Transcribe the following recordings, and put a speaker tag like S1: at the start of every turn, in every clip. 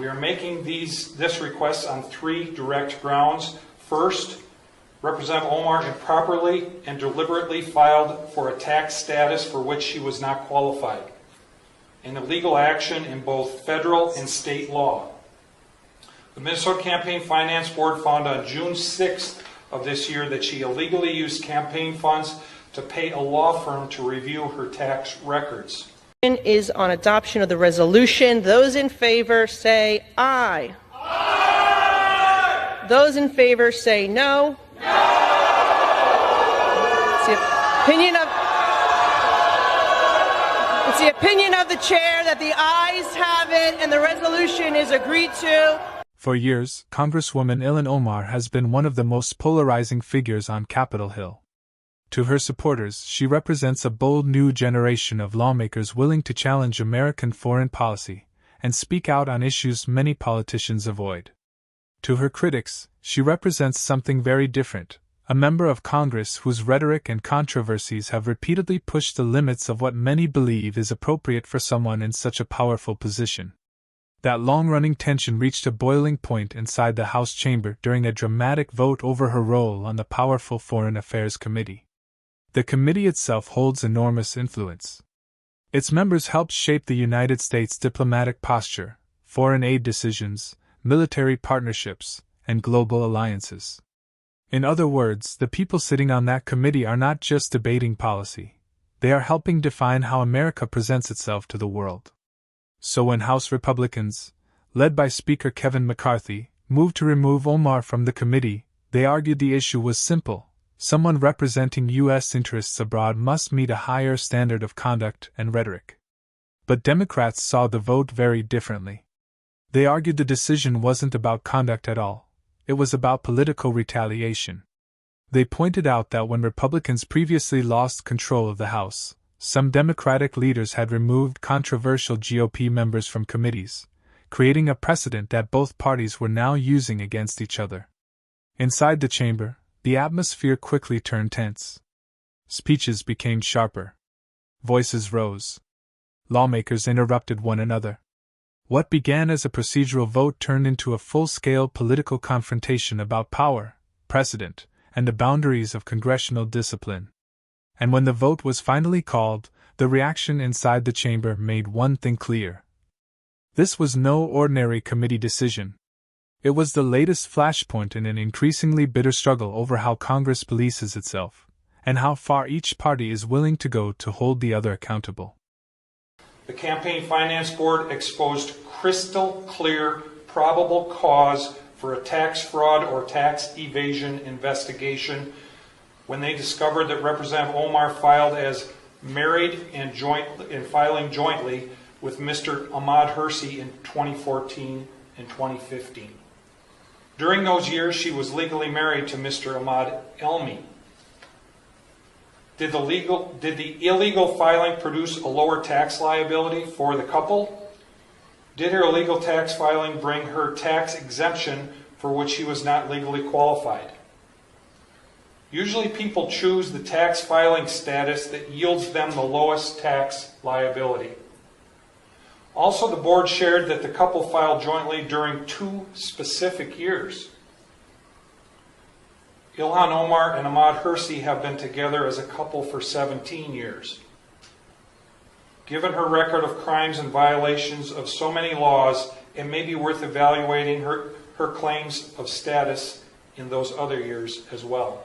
S1: We are making this request on three direct grounds. First, Representative Omar improperly and deliberately filed for a tax status for which she was not qualified, an illegal action in both federal and state law. The Minnesota Campaign Finance Board found on June 6th of this year that she illegally used campaign funds to pay a law firm to review her tax records.
S2: Is on adoption of the resolution. Those in favor say aye. Aye. Those in favor say no. No. It's the opinion of the chair that the ayes have it and the resolution is agreed to.
S3: For years, Congresswoman Ilhan Omar has been one of the most polarizing figures on Capitol Hill. To her supporters, she represents a bold new generation of lawmakers willing to challenge American foreign policy and speak out on issues many politicians avoid. To her critics, she represents something very different, a member of Congress whose rhetoric and controversies have repeatedly pushed the limits of what many believe is appropriate for someone in such a powerful position. That long-running tension reached a boiling point inside the House chamber during a dramatic vote over her role on the powerful Foreign Affairs Committee. The committee itself holds enormous influence. Its members helped shape the United States' diplomatic posture, foreign aid decisions, military partnerships, and global alliances. In other words, the people sitting on that committee are not just debating policy, they are helping define how America presents itself to the world. So when House Republicans, led by Speaker Kevin McCarthy, moved to remove Omar from the committee, they argued the issue was simple. Someone representing U.S. interests abroad must meet a higher standard of conduct and rhetoric. But Democrats saw the vote very differently. They argued the decision wasn't about conduct at all, it was about political retaliation. They pointed out that when Republicans previously lost control of the House, some Democratic leaders had removed controversial GOP members from committees, creating a precedent that both parties were now using against each other. Inside the chamber, the atmosphere quickly turned tense. Speeches became sharper. Voices rose. Lawmakers interrupted one another. What began as a procedural vote turned into a full-scale political confrontation about power, precedent, and the boundaries of congressional discipline. And when the vote was finally called, the reaction inside the chamber made one thing clear. This was no ordinary committee decision. It was the latest flashpoint in an increasingly bitter struggle over how Congress polices itself, and how far each party is willing to go to hold the other accountable.
S1: The Campaign Finance Board exposed crystal clear probable cause for a tax fraud or tax evasion investigation when they discovered that Representative Omar filed as married and filing jointly with Mr. Ahmad Hersey in 2014 and 2015. During those years, she was legally married to Mr. Ahmad Elmi. Did the illegal filing produce a lower tax liability for the couple? Did her illegal tax filing bring her tax exemption for which she was not legally qualified? Usually people choose the tax filing status that yields them the lowest tax liability. Also, the board shared that the couple filed jointly during 2 specific years. Ilhan Omar and Ahmad Hersey have been together as a couple for 17 years. Given her record of crimes and violations of so many laws, it may be worth evaluating her claims of status in those other years as well.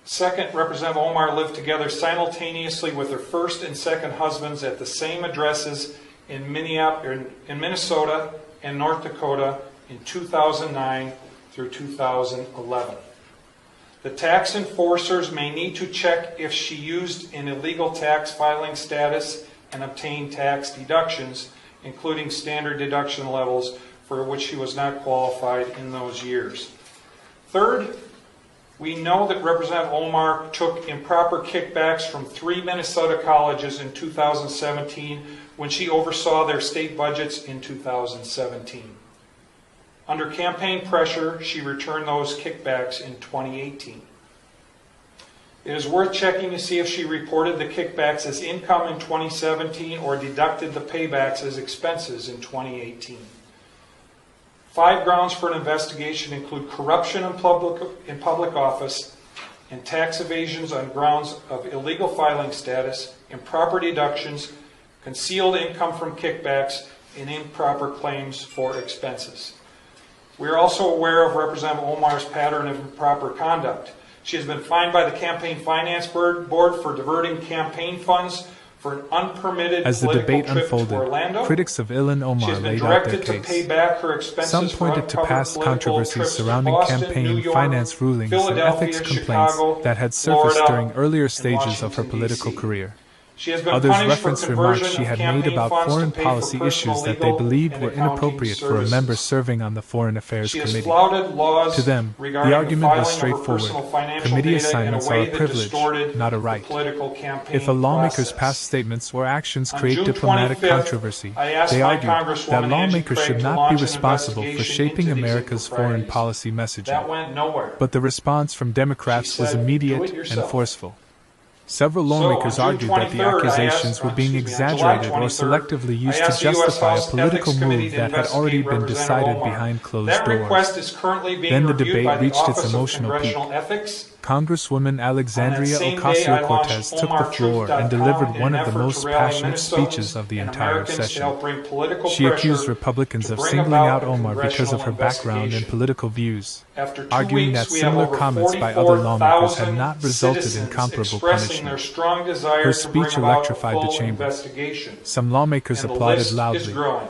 S1: Second, Representative Omar lived together simultaneously with her first and second husbands at the same addresses in Minnesota and North Dakota in 2009 through 2011. The tax enforcers may need to check if she used an illegal tax filing status and obtained tax deductions, including standard deduction levels for which she was not qualified in those years. Third, we know that Representative Omar took improper kickbacks from 3 Minnesota colleges in 2017 when she oversaw their state budgets in 2017. Under campaign pressure, she returned those kickbacks in 2018. It is worth checking to see if she reported the kickbacks as income in 2017 or deducted the paybacks as expenses in 2018. 5 grounds for an investigation include corruption in public office and tax evasions on grounds of illegal filing status, improper deductions, concealed income from kickbacks, and improper claims for expenses. We are also aware of Representative Omar's pattern of improper conduct. She has been fined by the Campaign Finance Board for diverting campaign funds for an unpermitted
S3: As the
S1: political
S3: debate
S1: trip to
S3: unfolded,
S1: Orlando.
S3: critics of Ilhan
S1: She
S3: Omar
S1: has been
S3: laid out their
S1: directed to
S3: case.
S1: pay back her expenses
S3: Some
S1: for
S3: pointed to
S1: uncovered
S3: past
S1: political
S3: controversies
S1: trips to
S3: surrounding
S1: Boston,
S3: campaign
S1: New York,
S3: finance rulings and
S1: Philadelphia,
S3: ethics complaints
S1: Chicago,
S3: that had surfaced
S1: Florida,
S3: during earlier
S1: and
S3: stages of her
S1: Washington,
S3: political
S1: D.C.
S3: career.
S1: She has been
S3: Others
S1: punished for
S3: referenced
S1: conversion
S3: remarks she
S1: of
S3: had
S1: campaign
S3: made about
S1: funds to
S3: foreign
S1: pay for
S3: policy
S1: personal,
S3: issues that they
S1: legal,
S3: believed
S1: and
S3: were
S1: accounting
S3: inappropriate for a
S1: services.
S3: member serving on the Foreign Affairs
S1: She has
S3: Committee.
S1: flouted laws
S3: To them,
S1: regarding
S3: the argument was
S1: filing of her personal
S3: straightforward.
S1: financial
S3: Committee
S1: data
S3: assignments
S1: in a
S3: are
S1: way
S3: a
S1: that
S3: privilege,
S1: distorted
S3: not a
S1: the
S3: right.
S1: political campaign
S3: If a lawmaker's
S1: process.
S3: past statements or actions
S1: On
S3: create
S1: June
S3: diplomatic
S1: 25th,
S3: controversy,
S1: I asked
S3: they
S1: my
S3: argued
S1: Congresswoman
S3: that
S1: Angie
S3: lawmakers
S1: Craig
S3: should
S1: to
S3: not
S1: launch
S3: be
S1: an
S3: responsible for
S1: investigation
S3: shaping
S1: into these
S3: America's foreign
S1: improprieties.
S3: policy messaging.
S1: That went nowhere.
S3: But the response from Democrats
S1: She
S3: was
S1: said, "Do
S3: immediate
S1: it
S3: and
S1: yourself."
S3: forced. Several
S1: So,
S3: lawmakers
S1: on
S3: argued
S1: June
S3: that the
S1: 23rd,
S3: accusations were being
S1: on
S3: exaggerated
S1: July
S3: or
S1: 23rd,
S3: selectively used
S1: I
S3: to
S1: asked the U.S.
S3: justify a
S1: House
S3: political
S1: Ethics Committee
S3: move
S1: to
S3: that had already
S1: investigate
S3: been
S1: Representative
S3: decided
S1: Omar.
S3: behind closed
S1: That
S3: doors.
S1: request is currently being
S3: Then the
S1: reviewed
S3: debate
S1: by the
S3: reached its
S1: Office of
S3: emotional peak.
S1: Congressional Ethics.
S3: Congresswoman Alexandria
S1: On that same day, I launched
S3: Ocasio-Cortez took the floor and
S1: OmarTruth.com
S3: delivered
S1: in
S3: one
S1: an
S3: of the
S1: effort
S3: most
S1: to rally
S3: passionate
S1: Minnesotans
S3: speeches of the
S1: and
S3: entire
S1: Americans to
S3: session.
S1: help bring political
S3: She accused
S1: pressure
S3: Republicans
S1: to
S3: of
S1: bring
S3: singling
S1: about
S3: out
S1: a
S3: Omar because of her
S1: congressional
S3: background and
S1: investigation.
S3: political views,
S1: After 2
S3: arguing
S1: weeks,
S3: that
S1: we have
S3: similar
S1: over
S3: comments by other lawmakers had
S1: 44,000
S3: not resulted in
S1: citizens
S3: comparable
S1: expressing their
S3: punishment.
S1: strong desire
S3: Her
S1: to bring
S3: speech
S1: about a
S3: electrified the
S1: full
S3: chamber.
S1: investigation.
S3: Some lawmakers
S1: And the
S3: applauded
S1: list is
S3: loudly.
S1: growing.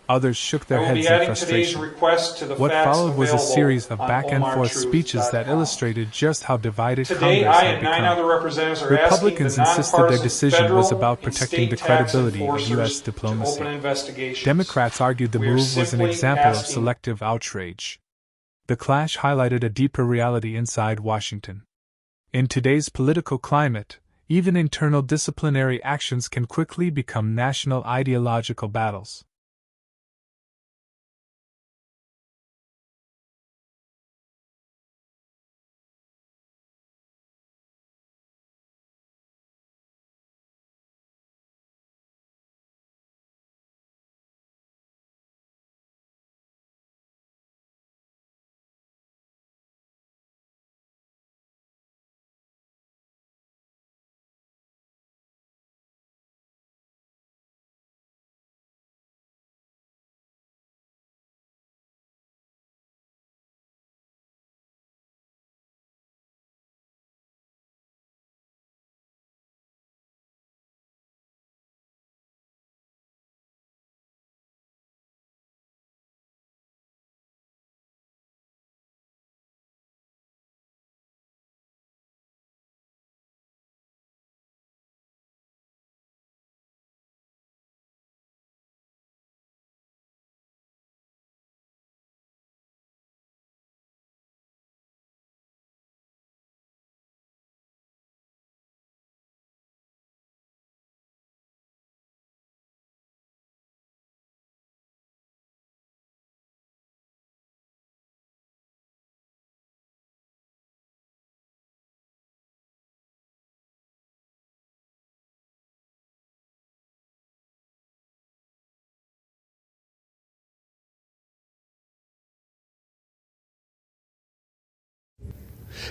S3: Others shook
S1: I
S3: their
S1: will
S3: heads
S1: be
S3: in
S1: adding today's
S3: frustration.
S1: request to the
S3: What
S1: facts
S3: followed was a
S1: available
S3: series of
S1: on
S3: back-and-forth speeches that
S1: OmarTruth.com.
S3: illustrated just how divided
S1: Today,
S3: Congress
S1: I
S3: had
S1: and 9
S3: become.
S1: other representatives are
S3: Republicans
S1: asking the
S3: insisted their
S1: nonpartisan
S3: decision was
S1: federal
S3: about
S1: and
S3: protecting
S1: state
S3: the
S1: tax
S3: credibility of
S1: enforcers
S3: U.S.
S1: to
S3: diplomacy.
S1: open investigations.
S3: Democrats argued the
S1: We are
S3: move was an
S1: simply
S3: example of
S1: asking-
S3: selective outrage. The clash highlighted a deeper reality inside Washington. In today's political climate, even internal disciplinary actions can quickly become national ideological battles.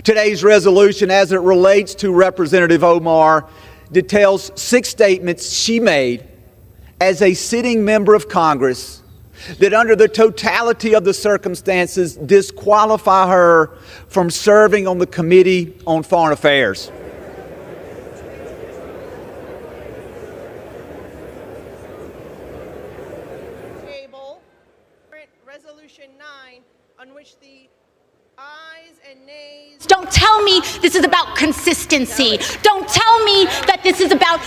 S4: Today's resolution, as it relates to Representative Omar, details 6 statements she made as a sitting member of Congress that, under the totality of the circumstances, disqualify her from serving on the Committee on Foreign Affairs.
S2: Table Resolution 9, on which the ayes and nays.
S5: Don't tell me this is about consistency. Don't tell me that this is about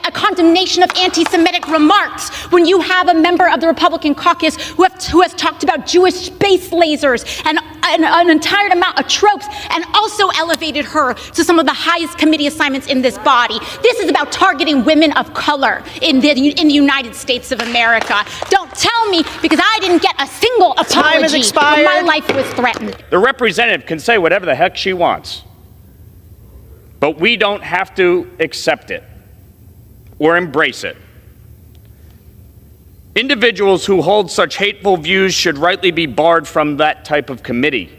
S5: a condemnation of anti-Semitic remarks when you have a member of the Republican caucus who has talked about Jewish space lasers and an entire amount of tropes, and also elevated her to some of the highest committee assignments in this body. This is about targeting women of color in the United States of America. Don't tell me, because I didn't get a single
S2: Time has
S5: apology
S2: expired.
S5: when my life was threatened.
S6: The representative can say whatever the heck she wants. but we don't have to accept it or embrace it. Individuals who hold such hateful views should rightly be barred from that type of committee.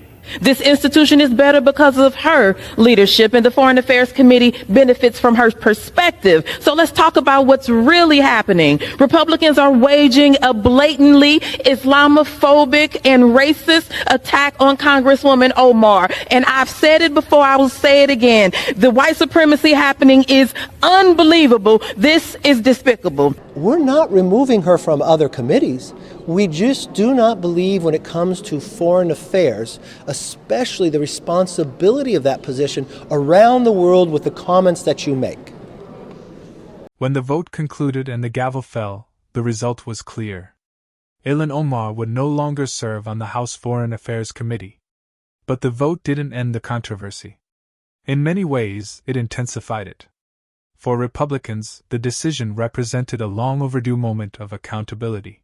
S7: This institution is better because of her leadership, and the Foreign Affairs Committee benefits from her perspective. So let's talk about what's really happening. Republicans are waging a blatantly Islamophobic and racist attack on Congresswoman Omar. And I've said it before, I will say it again. The white supremacy happening is unbelievable. This is despicable.
S8: We're not removing her from other committees. We just do not believe when it comes to foreign affairs, especially the responsibility of that position around the world with the comments that you make.
S3: When the vote concluded and the gavel fell, the result was clear. Ilhan Omar would no longer serve on the House Foreign Affairs Committee. But the vote didn't end the controversy. In many ways, it intensified it. For Republicans, the decision represented a long overdue moment of accountability.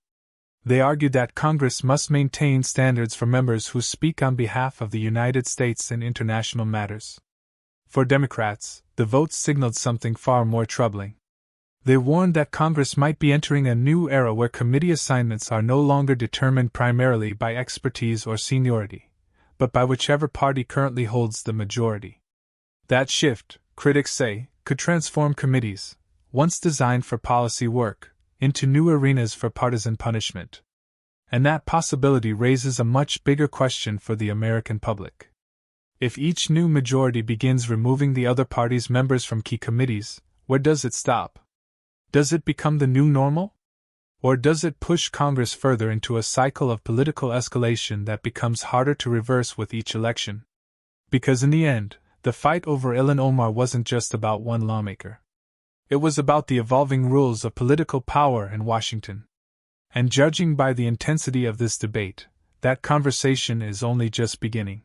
S3: They argued that Congress must maintain standards for members who speak on behalf of the United States in international matters. For Democrats, the vote signaled something far more troubling. They warned that Congress might be entering a new era where committee assignments are no longer determined primarily by expertise or seniority, but by whichever party currently holds the majority. That shift, critics say, could transform committees, once designed for policy work, into new arenas for partisan punishment. And that possibility raises a much bigger question for the American public. If each new majority begins removing the other party's members from key committees, where does it stop? Does it become the new normal? Or does it push Congress further into a cycle of political escalation that becomes harder to reverse with each election? Because in the end, the fight over Ilhan Omar wasn't just about one lawmaker. It was about the evolving rules of political power in Washington. And judging by the intensity of this debate, that conversation is only just beginning.